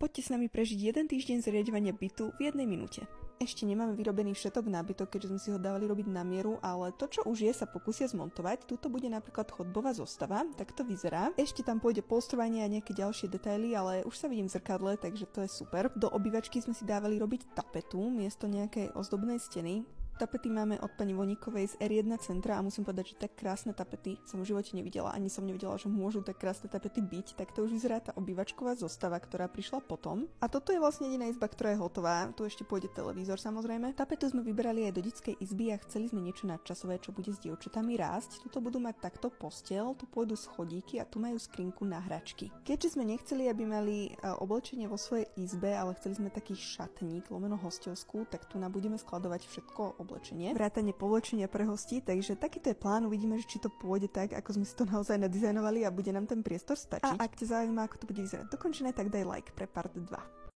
Poďte s nami prežiť jeden týždeň zariaďovania bytu v 1 minúte. Ešte nemáme vyrobený všetok nábytok, keďže sme si ho dávali robiť na mieru, ale to, čo už je, sa pokúsia zmontovať. Tuto bude napríklad chodbová zostava, tak to vyzerá. Ešte tam pôjde polstrovanie a nejaké ďalšie detaily, ale už sa vidím v zrkadle, takže to je super. Do obývačky sme si dávali robiť tapetu miesto nejakej ozdobnej steny. Tapety máme od pani Voníkovej z R1 centra a musím povedať, že tak krásne tapety som v živote nevidela. Ani som nevidela, že môžu tak krásne tapety byť. Tak to už vyzerá tá obývačková zostava, ktorá prišla potom. A toto je vlastne jediná izba, ktorá je hotová. Tu ešte pôjde televízor samozrejme. Tapetu sme vyberali aj do detskej izby a chceli sme niečo nadčasové, čo bude s dievčatami rásť. Tuto budú mať takto posteľ, tu pôjdu schodíky a tu majú skrinku na hračky. Keďže sme nechceli, aby mali oblečenie vo svojej izbe, ale chceli sme taký šatník, lomeno hosťovskú, tak tu budeme skladovať všetko oblečenie, vrátane povlečenia pre hostí, takže takýto je plán, uvidíme, že či to pôjde tak, ako sme si to naozaj nadizajnovali a bude nám ten priestor stačiť. A ak ťa zaujíma, ako to bude vyzerať dokončené, tak daj like pre part 2.